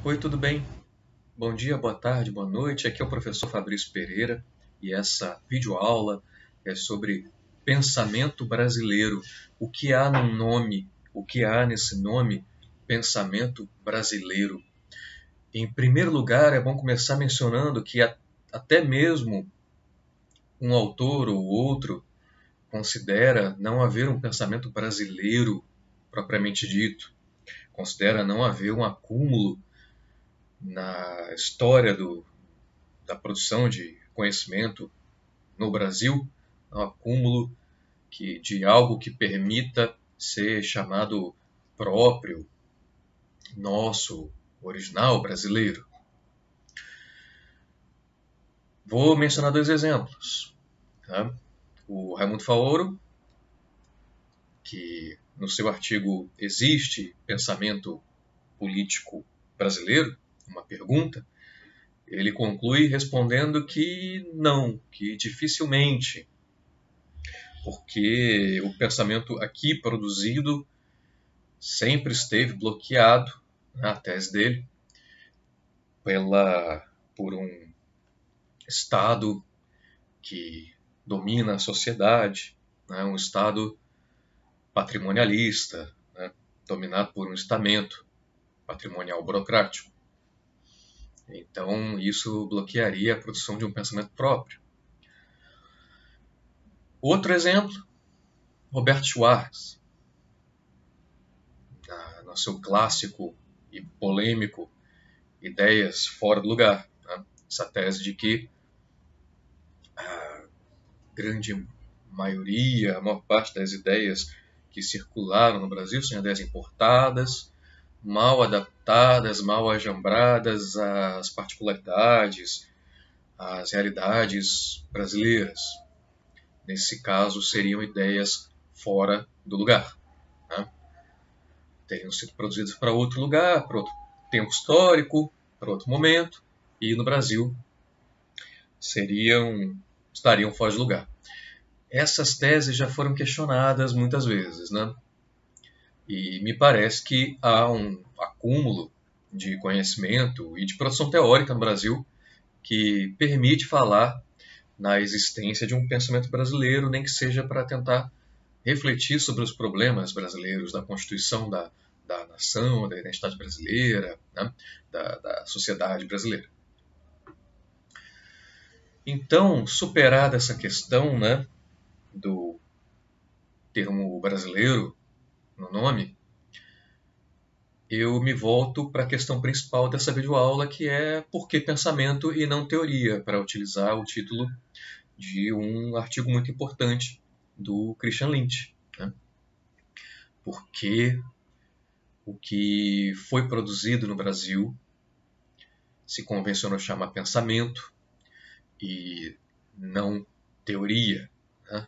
Oi, tudo bem? Bom dia, boa tarde, boa noite. Aqui é o professor Fabrício Pereira e essa videoaula é sobre pensamento brasileiro. O que há no nome, o que há nesse nome, pensamento brasileiro? Em primeiro lugar, é bom começar mencionando que até mesmo um autor ou outro considera não haver um pensamento brasileiro propriamente dito, considera não haver um acúmulo na história da produção de conhecimento no Brasil, um acúmulo de algo que permita ser chamado próprio, nosso, original brasileiro. Vou mencionar dois exemplos. Tá? O Raimundo Faoro, que no seu artigo Existe Pensamento Político Brasileiro? Uma pergunta, ele conclui respondendo que não, que dificilmente, porque o pensamento aqui produzido sempre esteve bloqueado, a tese dele, por um Estado que domina a sociedade, né, um Estado patrimonialista, né, dominado por um estamento patrimonial burocrático. Então, isso bloquearia a produção de um pensamento próprio. Outro exemplo, Roberto Schwartz, no seu clássico e polêmico Ideias Fora do Lugar. Né? Essa tese de que a grande maioria, a maior parte das ideias que circularam no Brasil são ideias importadas, mal adaptadas, mal ajambradas às particularidades, às realidades brasileiras. Nesse caso, seriam ideias fora do lugar. Né? Teriam sido produzidas para outro lugar, para outro tempo histórico, para outro momento, e no Brasil estariam fora de lugar. Essas teses já foram questionadas muitas vezes, né? E me parece que há um acúmulo de conhecimento e de produção teórica no Brasil que permite falar na existência de um pensamento brasileiro, nem que seja para tentar refletir sobre os problemas brasileiros, da constituição da nação, da identidade brasileira, né? da sociedade brasileira. Então, superada essa questão, né, do termo brasileiro no nome, eu me volto para a questão principal dessa videoaula, que é por que pensamento e não teoria, para utilizar o título de um artigo muito importante do Christian Lynch. Né? Porque o que foi produzido no Brasil se convencionou chamar pensamento e não teoria. Né?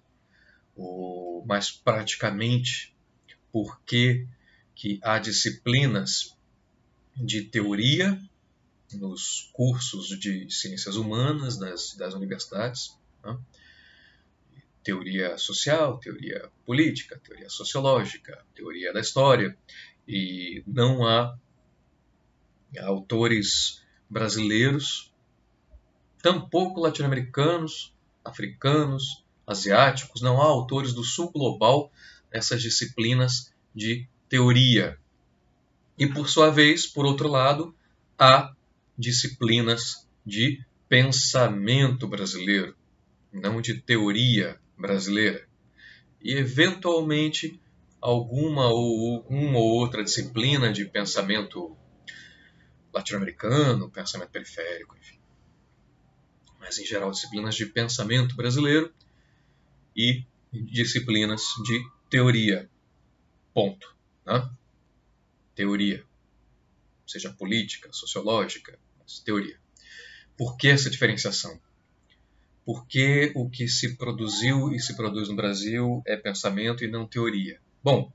Mas praticamente, por que há disciplinas de teoria nos cursos de ciências humanas das universidades, né? Teoria social, teoria política, teoria sociológica, teoria da história, e não há autores brasileiros, tampouco latino-americanos, africanos, asiáticos, não há autores do sul global nessas disciplinas de teoria. E, por sua vez, por outro lado, há disciplinas de pensamento brasileiro, não de teoria brasileira. E, eventualmente, uma ou outra disciplina de pensamento latino-americano, pensamento periférico, enfim. Mas, em geral, disciplinas de pensamento brasileiro e disciplinas de teoria. Ponto. Né? Teoria. Seja política, sociológica, mas teoria. Por que essa diferenciação? Por que o que se produziu e se produz no Brasil é pensamento e não teoria? Bom,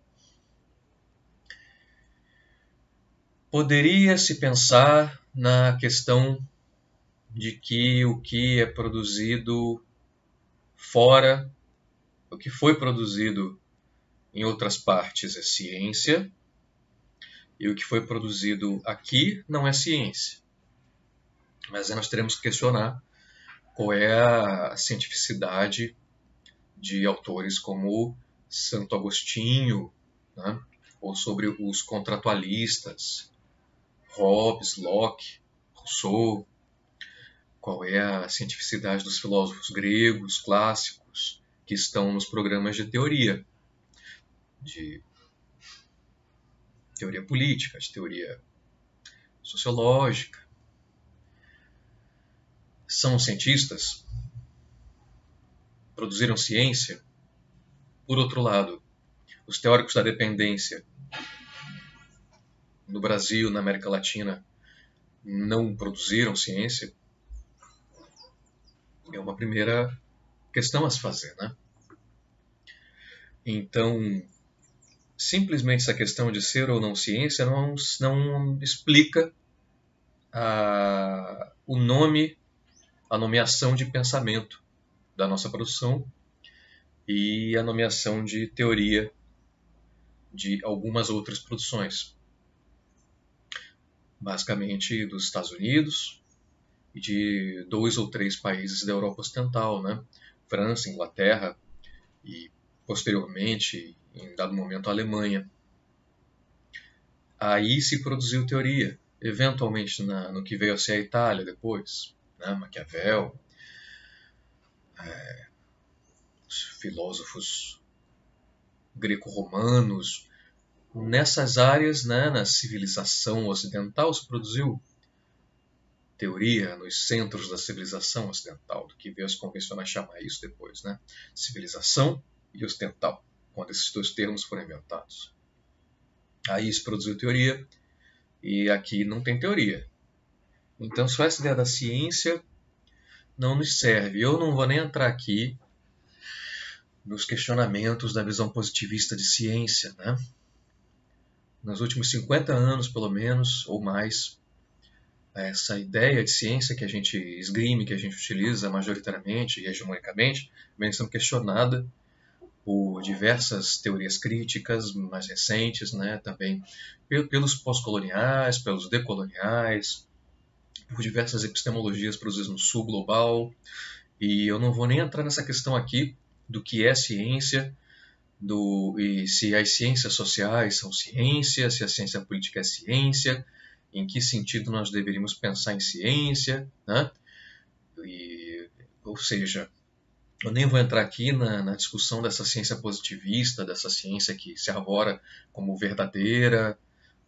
poderia-se pensar na questão de que o que é produzido fora, o que foi produzido em outras partes é ciência, E o que foi produzido aqui não é ciência. Mas aí nós teremos que questionar qual é a cientificidade de autores como Santo Agostinho, né? Ou sobre os contratualistas, Hobbes, Locke, Rousseau, qual é a cientificidade dos filósofos gregos, clássicos, que estão nos programas de teoria política, de teoria sociológica. São cientistas? Produziram ciência? Por outro lado, os teóricos da dependência no Brasil, na América Latina, não produziram ciência? É uma primeira questão a se fazer, né? Então, simplesmente essa questão de ser ou não ciência não explica o nome, a nomeação de pensamento da nossa produção e a nomeação de teoria de algumas outras produções, basicamente dos Estados Unidos e de 2 ou 3 países da Europa Ocidental, né? França, Inglaterra e, posteriormente, em dado momento, a Alemanha. Aí se produziu teoria, eventualmente no que veio a ser a Itália depois, né? Maquiavel, os filósofos greco-romanos. Nessas áreas, né, na civilização ocidental, se produziu teoria nos centros da civilização ocidental, do que veio a se convencionar chamar isso depois, né? Civilização e ocidental, quando esses 2 termos foram inventados. Aí se produziu teoria, e aqui não tem teoria. Então, só essa ideia da ciência não nos serve. Eu não vou nem entrar aqui nos questionamentos da visão positivista de ciência, né? Nos últimos 50 anos, pelo menos, ou mais, essa ideia de ciência que a gente esgrime, que a gente utiliza majoritariamente e hegemonicamente, vem sendo questionada por diversas teorias críticas mais recentes, né? Também pelos pós-coloniais, pelos decoloniais, por diversas epistemologias produzidas no sul global. E eu não vou nem entrar nessa questão aqui do que é ciência, e se as ciências sociais são ciência, se a ciência política é ciência, em que sentido nós deveríamos pensar em ciência, né? Ou seja, eu nem vou entrar aqui na discussão dessa ciência positivista, dessa ciência que se arvora como verdadeira,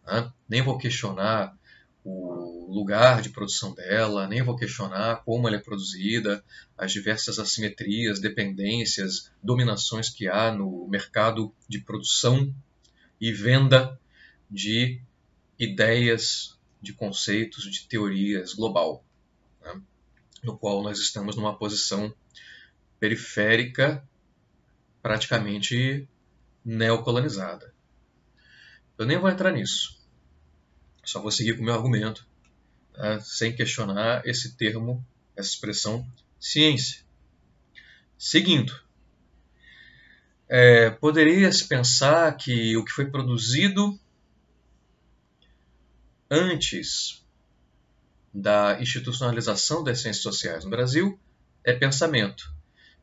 né? Nem vou questionar o lugar de produção dela, nem vou questionar como ela é produzida, as diversas assimetrias, dependências, dominações que há no mercado de produção e venda de ideias, de conceitos, de teorias global, né? No qual nós estamos numa posição periférica, praticamente neocolonizada. Eu nem vou entrar nisso. Só vou seguir com o meu argumento, né, sem questionar esse termo, essa expressão ciência. Seguindo, poderia-se pensar que o que foi produzido antes da institucionalização das ciências sociais no Brasil é pensamento.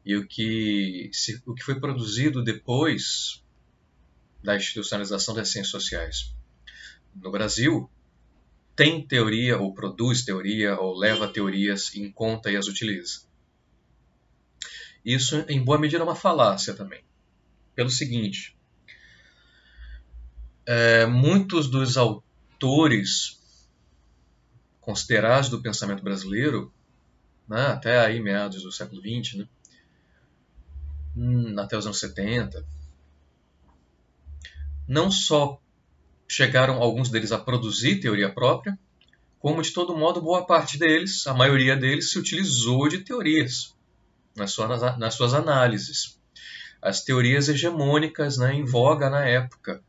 E o que foi produzido depois da institucionalização das ciências sociais no Brasil tem teoria, ou produz teoria, ou leva teorias em conta e as utiliza. Isso, em boa medida, é uma falácia também. Pelo seguinte, muitos dos autores considerados do pensamento brasileiro, né, até aí meados do século XX, né, até os anos 70, não só chegaram alguns deles a produzir teoria própria, como de todo modo boa parte deles, a maioria deles, se utilizou de teorias nas suas análises. As teorias hegemônicas, né, em voga na época,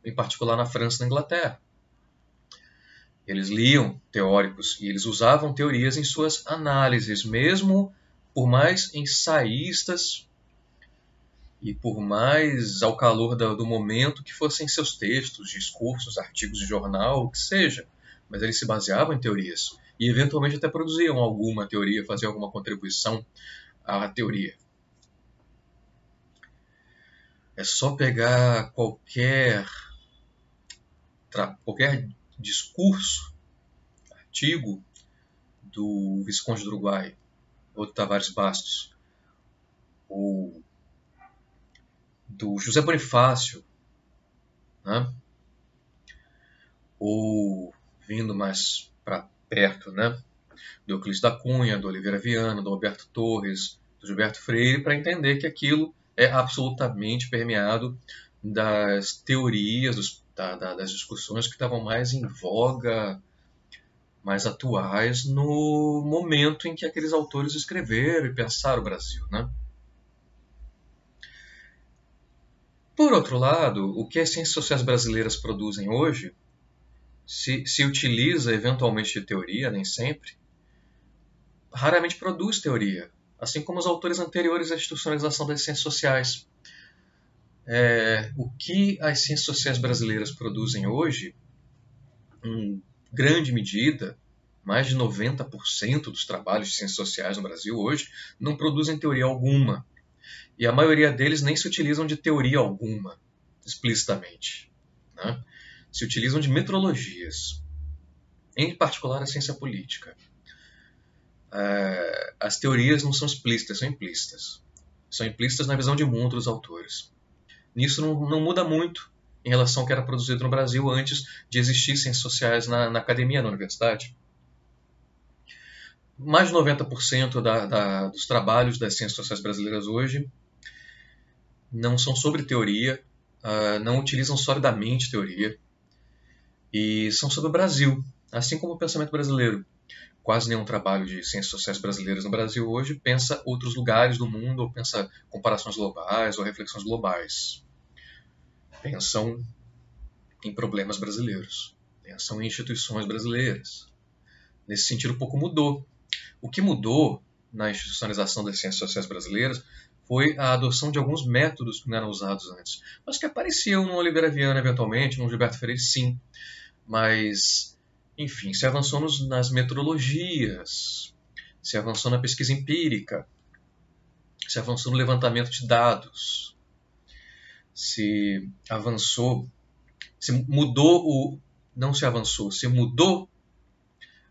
em particular na França e na Inglaterra. Eles liam teóricos e eles usavam teorias em suas análises, mesmo por mais ensaístas E por mais ao calor do momento que fossem seus textos, discursos, artigos de jornal, o que seja, mas eles se baseavam em teorias e eventualmente até produziam alguma teoria, faziam alguma contribuição à teoria. É só pegar qualquer discurso, artigo do Visconde do Uruguai, ou do Tavares Bastos, ou do José Bonifácio, né? Ou vindo mais para perto, né? Do Euclides da Cunha, do Oliveira Viana, do Alberto Torres, do Gilberto Freire, para entender que aquilo é absolutamente permeado das teorias, das discussões que estavam mais em voga, mais atuais no momento em que aqueles autores escreveram e pensaram o Brasil, né? Por outro lado, o que as ciências sociais brasileiras produzem hoje se utiliza eventualmente de teoria, nem sempre, raramente produz teoria, assim como os autores anteriores à institucionalização das ciências sociais. O que as ciências sociais brasileiras produzem hoje, em grande medida, mais de 90% dos trabalhos de ciências sociais no Brasil hoje, não produzem teoria alguma. E a maioria deles nem se utilizam de teoria alguma, explicitamente, né? Se utilizam de metodologias, em particular a ciência política. As teorias não são explícitas, são implícitas. São implícitas na visão de mundo dos autores. Nisso não muda muito em relação ao que era produzido no Brasil antes de existir ciências sociais na academia, na universidade. Mais de 90% dos trabalhos das ciências sociais brasileiras hoje não são sobre teoria, não utilizam solidamente teoria, e são sobre o Brasil, assim como o pensamento brasileiro. Quase nenhum trabalho de ciências sociais brasileiras no Brasil hoje pensa outros lugares do mundo, ou pensa comparações globais, ou reflexões globais. Pensam em problemas brasileiros, pensam em instituições brasileiras. Nesse sentido, pouco mudou. O que mudou na institucionalização das ciências sociais brasileiras foi a adoção de alguns métodos que não eram usados antes, mas que apareciam no Oliveira Viana, eventualmente, no Gilberto Freire, sim. Mas, enfim, se avançou nas metodologias, se avançou na pesquisa empírica, se avançou no levantamento de dados, se avançou, se mudou não se avançou, se mudou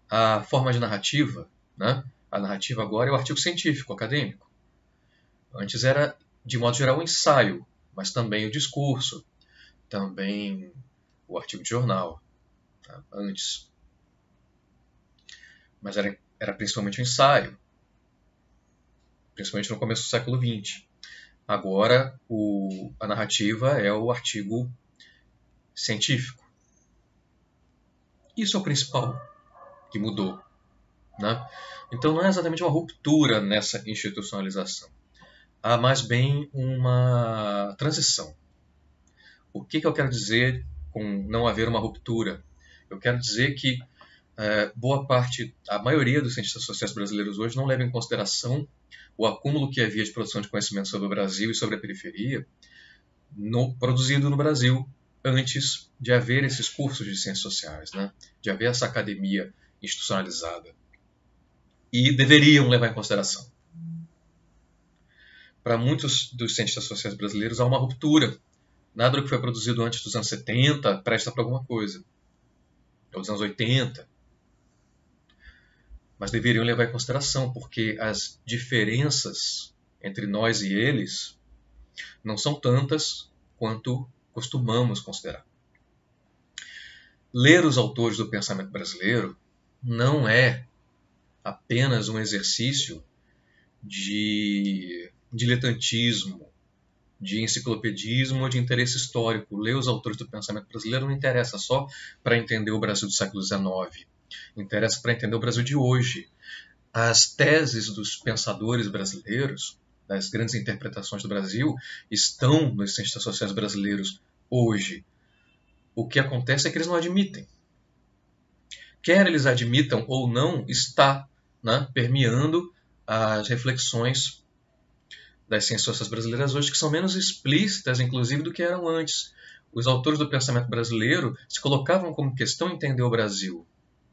a forma de narrativa, né? A narrativa agora é o artigo científico, acadêmico. Antes era, de modo geral, o ensaio, mas também o discurso, também o artigo de jornal, tá? Antes. Mas era principalmente o ensaio, principalmente no começo do século XX. Agora, a narrativa é o artigo científico. Isso é o principal que mudou, né? Então não é exatamente uma ruptura nessa institucionalização. Há mais bem uma transição. O que eu quero dizer com não haver uma ruptura? Eu quero dizer que boa parte, a maioria dos cientistas sociais brasileiros hoje não leva em consideração o acúmulo que havia de produção de conhecimento sobre o Brasil e sobre a periferia produzido no Brasil antes de haver esses cursos de ciências sociais, né? De haver essa academia institucionalizada. E deveriam levar em consideração. Para muitos dos cientistas sociais brasileiros há uma ruptura. Nada do que foi produzido antes dos anos 70 presta para alguma coisa. Ou dos anos 80. Mas deveriam levar em consideração, porque as diferenças entre nós e eles não são tantas quanto costumamos considerar. Ler os autores do pensamento brasileiro não é apenas um exercício de diletantismo, de enciclopedismo ou de interesse histórico. Ler os autores do pensamento brasileiro não interessa só para entender o Brasil do século XIX. Interessa para entender o Brasil de hoje. As teses dos pensadores brasileiros, das grandes interpretações do Brasil, estão nos cientistas sociais brasileiros hoje. O que acontece é que eles não admitem. Quer eles admitam ou não, está, né, permeando as reflexões das ciências sociais brasileiras hoje que são menos explícitas, inclusive, do que eram antes. Os autores do pensamento brasileiro se colocavam como questão entender o Brasil.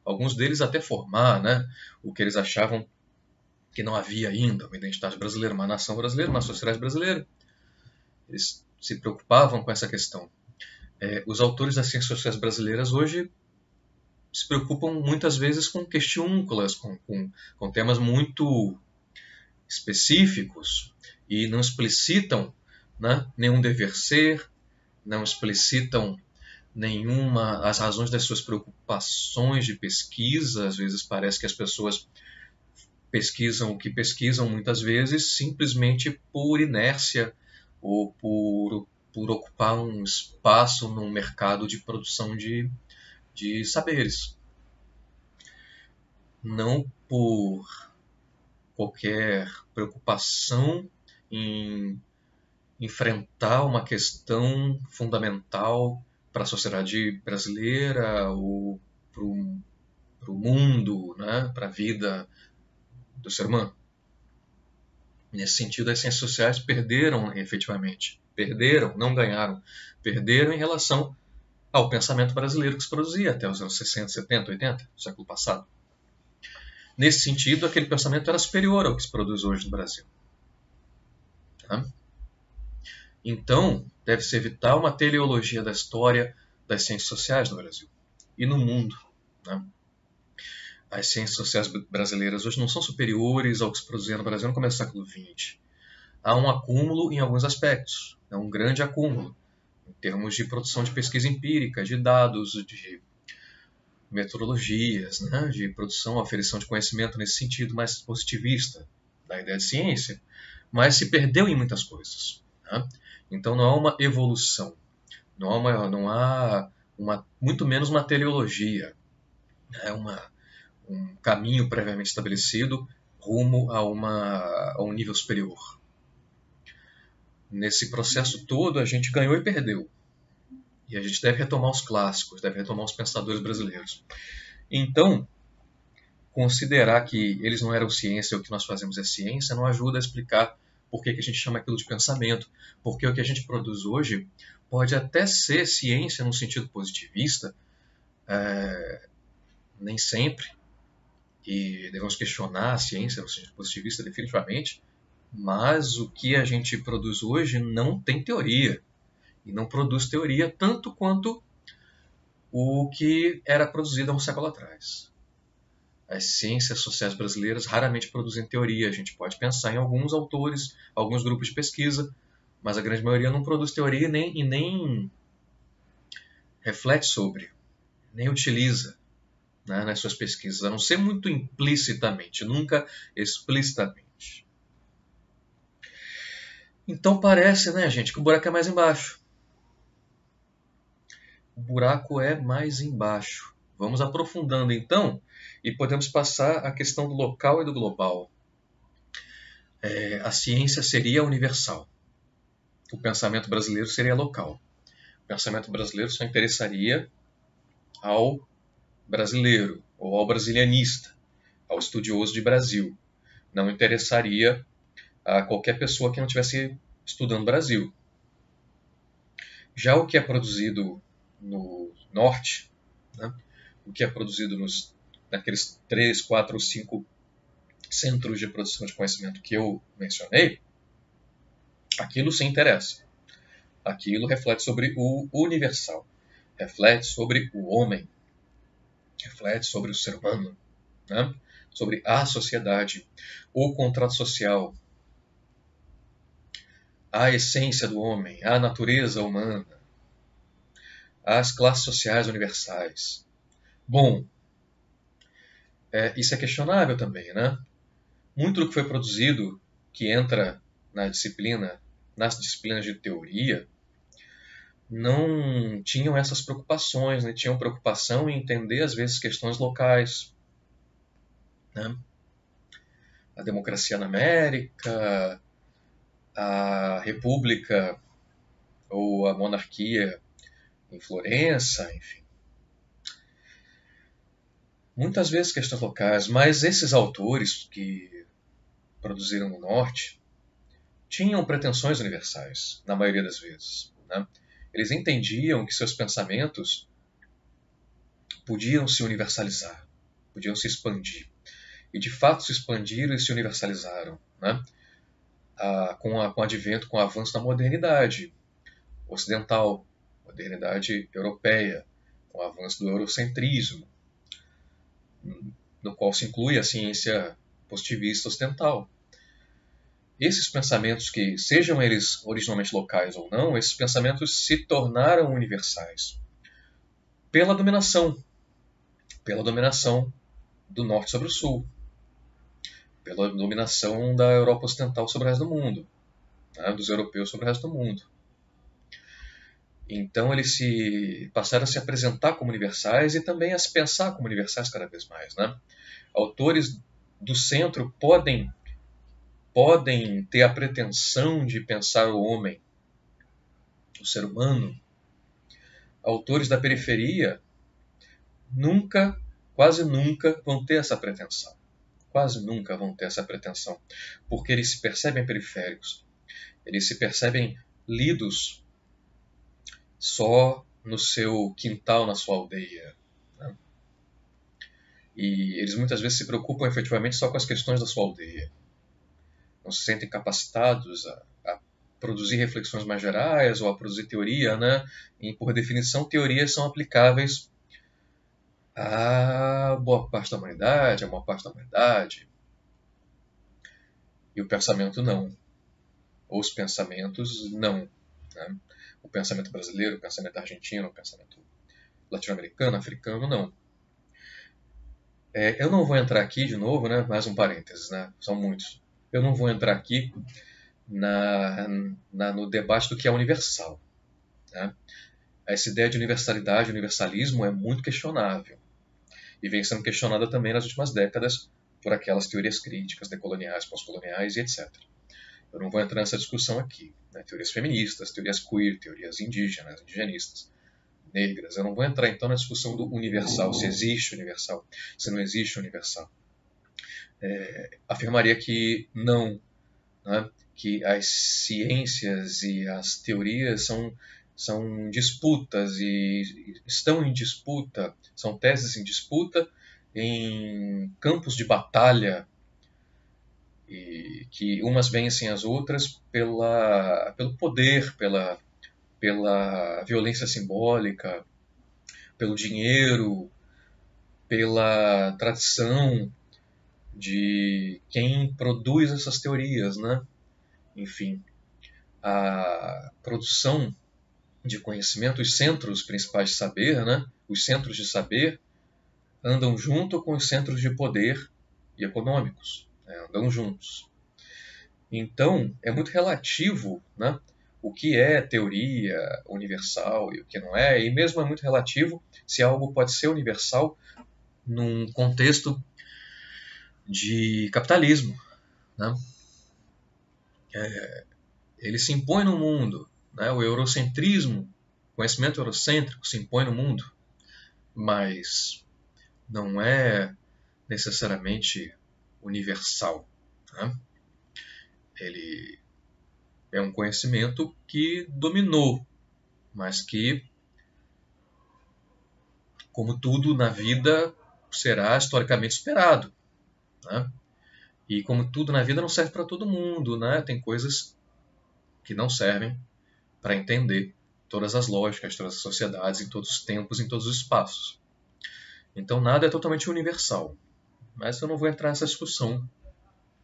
Alguns deles até formar, né, o que eles achavam que não havia ainda, uma identidade brasileira, uma nação brasileira, uma sociedade brasileira. Eles se preocupavam com essa questão. Os autores das ciências sociais brasileiras hoje se preocupam muitas vezes com questiúnculas, com temas muito específicos e não explicitam, né, nenhum dever ser, não explicitam as razões das suas preocupações de pesquisa. Às vezes parece que as pessoas pesquisam o que pesquisam muitas vezes simplesmente por inércia ou por ocupar um espaço no mercado de produção de saberes. Não por qualquer preocupação em enfrentar uma questão fundamental para a sociedade brasileira ou para o mundo, né, para a vida do ser humano. Nesse sentido, as ciências sociais perderam efetivamente. Perderam, não ganharam. Perderam em relação ao pensamento brasileiro que se produzia até os anos 60, 70, 80, do século passado. Nesse sentido, aquele pensamento era superior ao que se produz hoje no Brasil. Tá? Então, deve-se evitar uma teleologia da história das ciências sociais no Brasil e no mundo. Né? As ciências sociais brasileiras hoje não são superiores ao que se produzia no Brasil no começo do século XX. Há um acúmulo em alguns aspectos, é um grande acúmulo, em termos de produção de pesquisa empírica, de dados, de metodologias, né? De produção, aferição de conhecimento nesse sentido mais positivista da ideia de ciência, mas se perdeu em muitas coisas. Né? Então não há uma evolução, não há muito menos uma teleologia, né? Um caminho previamente estabelecido rumo a um nível superior. Nesse processo todo, a gente ganhou e perdeu. E a gente deve retomar os clássicos, deve retomar os pensadores brasileiros. Então, considerar que eles não eram ciência, o que nós fazemos é ciência, não ajuda a explicar por que a gente chama aquilo de pensamento. Porque o que a gente produz hoje pode até ser ciência no sentido positivista, nem sempre, e devemos questionar a ciência no sentido positivista definitivamente, mas o que a gente produz hoje não tem teoria. E não produz teoria tanto quanto o que era produzido há um século atrás. As ciências sociais brasileiras raramente produzem teoria. A gente pode pensar em alguns autores, alguns grupos de pesquisa, mas a grande maioria não produz teoria e nem reflete sobre, nem utiliza, né, nas suas pesquisas, a não ser muito implicitamente, nunca explicitamente. Então parece, né, gente, que o buraco é mais embaixo. O buraco é mais embaixo. Vamos aprofundando então e podemos passar à questão do local e do global. A ciência seria universal. O pensamento brasileiro seria local. O pensamento brasileiro só interessaria ao brasileiro ou ao brasilianista, ao estudioso de Brasil. Não interessaria a qualquer pessoa que não estivesse estudando Brasil. Já o que é produzido no norte, né, o que é produzido naqueles 3, 4 ou 5 centros de produção de conhecimento que eu mencionei, aquilo se interessa. Aquilo reflete sobre o universal, reflete sobre o homem, reflete sobre o ser humano, né? Sobre a sociedade, o contrato social, a essência do homem, a natureza humana, as classes sociais universais. Bom, isso é questionável também, né? Muito do que foi produzido, que entra nas disciplinas de teoria, não tinham essas preocupações, né? Tinham preocupação em entender, às vezes, questões locais. Né? A democracia na América, a república ou a monarquia em Florença, enfim. Muitas vezes questões locais, mas esses autores que produziram no norte, tinham pretensões universais, na maioria das vezes, né? Eles entendiam que seus pensamentos podiam se universalizar, podiam se expandir. E de fato se expandiram e se universalizaram, né? Com o advento, com o avanço da modernidade ocidental, modernidade europeia, com o avanço do eurocentrismo, no qual se inclui a ciência positivista ocidental. Esses pensamentos, que sejam eles originalmente locais ou não, esses pensamentos se tornaram universais pela dominação do norte sobre o sul, pela dominação da Europa ocidental sobre o resto do mundo, né, dos europeus sobre o resto do mundo. Então eles passaram a se apresentar como universais e também a se pensar como universais cada vez mais, né? Autores do centro podem ter a pretensão de pensar o homem, o ser humano. Autores da periferia quase nunca vão ter essa pretensão. Quase nunca vão ter essa pretensão, porque eles se percebem periféricos. Eles se percebem lidos só no seu quintal, na sua aldeia, né? E eles muitas vezes se preocupam efetivamente só com as questões da sua aldeia. Não se sentem capacitados a produzir reflexões mais gerais ou a produzir teoria, né? E, por definição, teorias são aplicáveis a boa parte da humanidade, a maior parte da humanidade. E o pensamento não. Ou os pensamentos não, né? O pensamento brasileiro, o pensamento argentino, o pensamento latino-americano, africano, não. Eu não vou entrar aqui de novo, né? Mais um parênteses, né? São muitos. Eu não vou entrar aqui no debate do que é universal, né? Essa ideia de universalidade, universalismo é muito questionável e vem sendo questionada também nas últimas décadas por aquelas teorias críticas, decoloniais, pós-coloniais e etc. Eu não vou entrar nessa discussão aqui, né? Teorias feministas, teorias queer, teorias indígenas, indigenistas, negras. Eu não vou entrar então na discussão do universal, se existe universal, se não existe universal. Afirmaria que não, né? Que as ciências e as teorias são disputas e estão em disputa, são teses em disputa em campos de batalha, e que umas vencem as outras pelo poder, pela violência simbólica, pelo dinheiro, pela tradição de quem produz essas teorias, né? Enfim, a produção de conhecimento, os centros principais de saber, né? Os centros de saber andam junto com os centros de poder e econômicos, né? Andam juntos. Então, é muito relativo, né? O que é teoria universal e o que não é, e mesmo é muito relativo se algo pode ser universal num contexto de capitalismo, né? Ele se impõe no mundo, né? O eurocentrismo, o conhecimento eurocêntrico se impõe no mundo, mas não é necessariamente universal, né? Ele é um conhecimento que dominou, mas que, como tudo na vida, será historicamente superado, né? E como tudo na vida não serve para todo mundo, né? Tem coisas que não servem para entender todas as lógicas, todas as sociedades, em todos os tempos, em todos os espaços. Então nada é totalmente universal. Mas eu não vou entrar nessa discussão,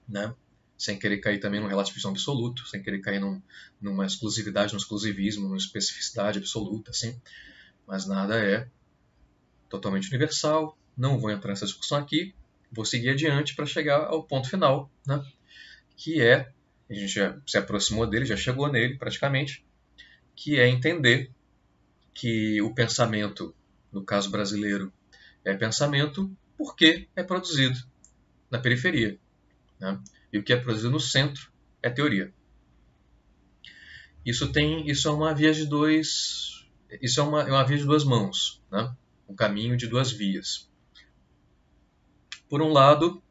né? Sem querer cair também num relativismo absoluto, sem querer cair numa exclusividade, num exclusivismo, numa especificidade absoluta, assim. Mas nada é totalmente universal. Não vou entrar nessa discussão aqui. Vou seguir adiante para chegar ao ponto final, né? Que é, a gente já se aproximou dele, já chegou nele praticamente, que é entender que o pensamento, no caso brasileiro, é pensamento porque é produzido na periferia, né? E o que é produzido no centro é teoria. Isso é uma via de uma via de duas mãos, né? Um caminho de duas vias. Por um lado,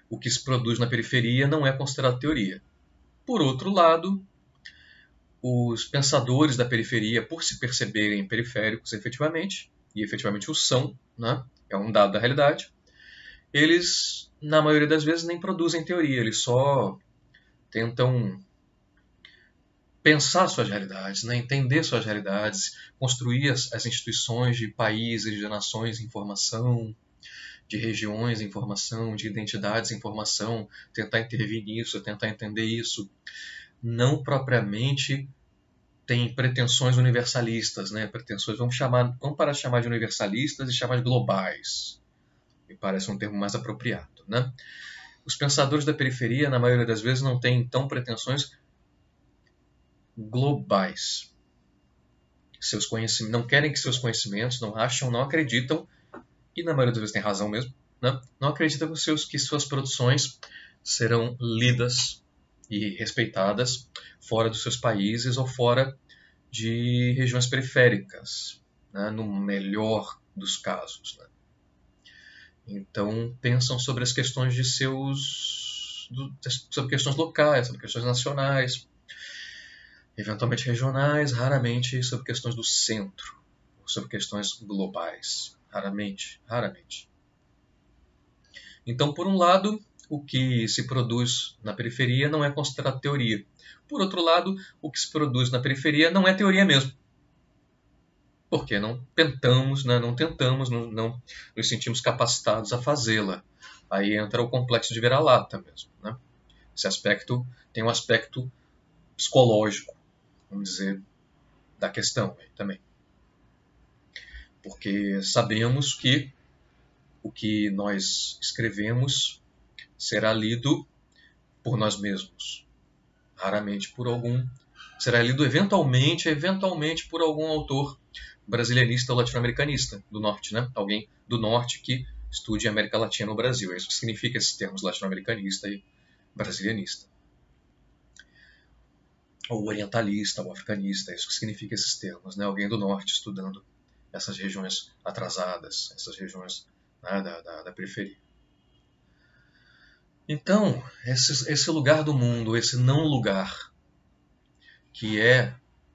o que se produz na periferia não é considerado teoria. Por outro lado, os pensadores da periferia, por se perceberem periféricos efetivamente, e efetivamente o são, né? É um dado da realidade, eles, na maioria das vezes, nem produzem teoria, eles só tentam pensar suas realidades, né? Entender suas realidades, construir as instituições de países, de nações em formação, de regiões em formação, de identidades em formação, tentar intervir nisso, tentar entender isso. Não propriamente tem pretensões universalistas, né? Pretensões, vamos parar de chamar de universalistas e chamar de globais. Me parece um termo mais apropriado, né? Os pensadores da periferia, na maioria das vezes, não têm, então, pretensões globais. Seus conhecimentos, não querem que seus conhecimentos, não acham, não acreditam, e na maioria das vezes tem razão mesmo, né? Não acreditam que suas produções serão lidas e respeitadas fora dos seus países ou fora de regiões periféricas, né? No melhor dos casos, né? Então pensam sobre as questões de sobre questões locais, sobre questões nacionais, eventualmente regionais, raramente sobre questões do centro, ou sobre questões globais, raramente. Então, por um lado, o que se produz na periferia não é considerado teoria. Por outro lado, o que se produz na periferia não é teoria mesmo. Porque não tentamos, né, não nos sentimos capacitados a fazê-la. Aí entra o complexo de vira-lata mesmo. Né? Esse aspecto tem um aspecto psicológico, vamos dizer, da questão também. Porque sabemos que o que nós escrevemos será lido por nós mesmos, raramente por algum, será lido eventualmente por algum autor brasilianista ou latino-americanista do norte, né? Alguém do norte que estude América Latina ou Brasil. É isso que significa esses termos latino-americanista e brasilianista. Ou orientalista, ou africanista, é isso que significa esses termos, né? Alguém do norte estudando essas regiões atrasadas, essas regiões, né, da periferia. Então, esse lugar do mundo, esse não lugar, que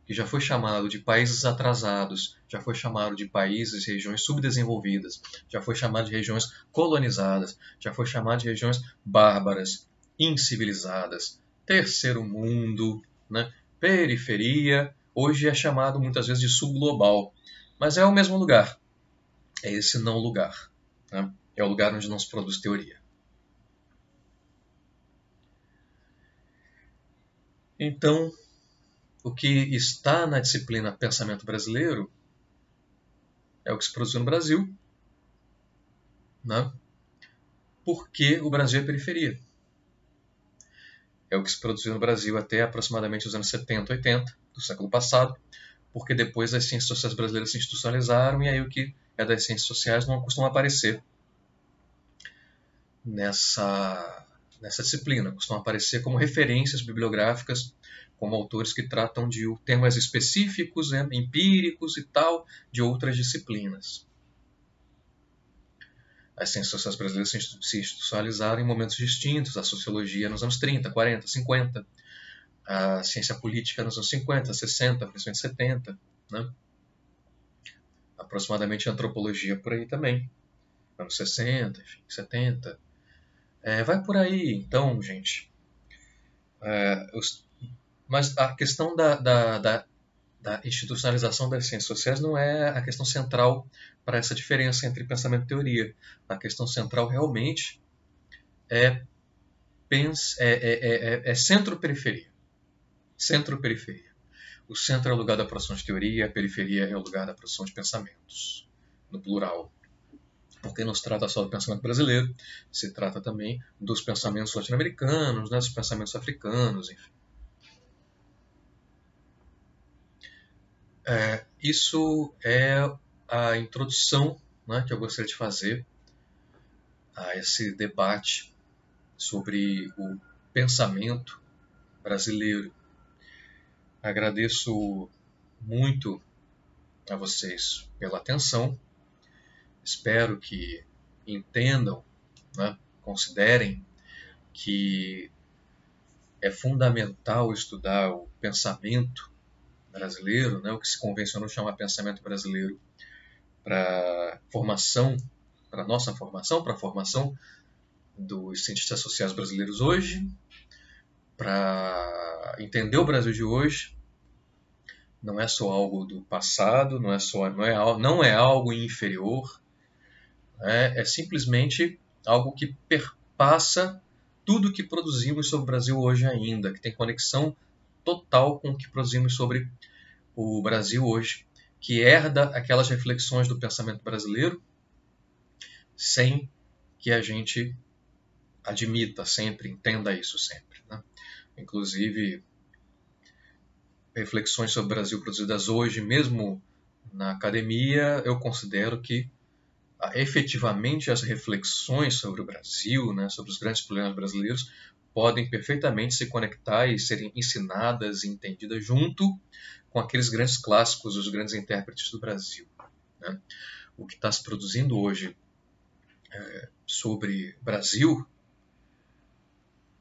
já foi chamado de países atrasados, já foi chamado de países e regiões subdesenvolvidas, já foi chamado de regiões colonizadas, já foi chamado de regiões bárbaras, incivilizadas, terceiro mundo, né? Periferia, hoje é chamado muitas vezes de subglobal, mas é o mesmo lugar, é esse não lugar, né? É o lugar onde não se produz teoria. Então, o que está na disciplina Pensamento Brasileiro é o que se produziu no Brasil, né? Porque o Brasil é periferia. É o que se produziu no Brasil até aproximadamente os anos 70, 80 do século passado, porque depois as ciências sociais brasileiras se institucionalizaram e aí o que é das ciências sociais não costuma aparecer nessa disciplina, costuma aparecer como referências bibliográficas, como autores que tratam de temas específicos, né, empíricos e tal, de outras disciplinas. As ciências sociais brasileiras se institucionalizaram em momentos distintos, a sociologia nos anos 30, 40, 50, a ciência política nos anos 50, 60, principalmente 70, né? Aproximadamente a antropologia por aí também, anos 60, enfim, 70. Vai por aí, então, gente. Mas a questão da institucionalização das ciências sociais não é a questão central para essa diferença entre pensamento e teoria. A questão central realmente é centro-periferia. Centro-periferia. O centro é o lugar da produção de teoria, a periferia é o lugar da produção de pensamentos, no plural. Porque não se trata só do pensamento brasileiro, se trata também dos pensamentos latino-americanos, né, dos pensamentos africanos, enfim. Isso é a introdução, né, que eu gostaria de fazer a esse debate sobre o pensamento brasileiro. Agradeço muito a vocês pela atenção. Espero que entendam, né, considerem que é fundamental estudar o pensamento brasileiro, né, o que se convencionou chamar pensamento brasileiro, para formação, para nossa formação, para a formação dos cientistas sociais brasileiros hoje, para entender o Brasil de hoje. Não é só algo do passado, não é algo inferior, é simplesmente algo que perpassa tudo que produzimos sobre o Brasil hoje ainda, que tem conexão total com o que produzimos sobre o Brasil hoje, que herda aquelas reflexões do pensamento brasileiro sem que a gente admita sempre, entenda isso sempre, né? Inclusive, reflexões sobre o Brasil produzidas hoje, mesmo na academia, eu considero que efetivamente as reflexões sobre o Brasil, né, sobre os grandes problemas brasileiros, podem perfeitamente se conectar e serem ensinadas e entendidas junto com aqueles grandes clássicos, os grandes intérpretes do Brasil, né? O que está se produzindo hoje sobre Brasil,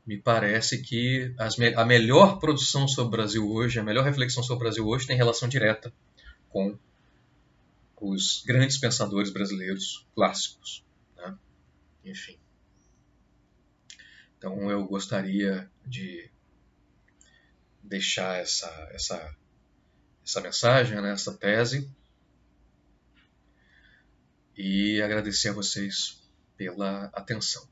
me parece que a melhor produção sobre o Brasil hoje, a melhor reflexão sobre o Brasil hoje tem relação direta com os grandes pensadores brasileiros clássicos, né? Enfim. Então eu gostaria de deixar essa mensagem, né, essa tese, e agradecer a vocês pela atenção.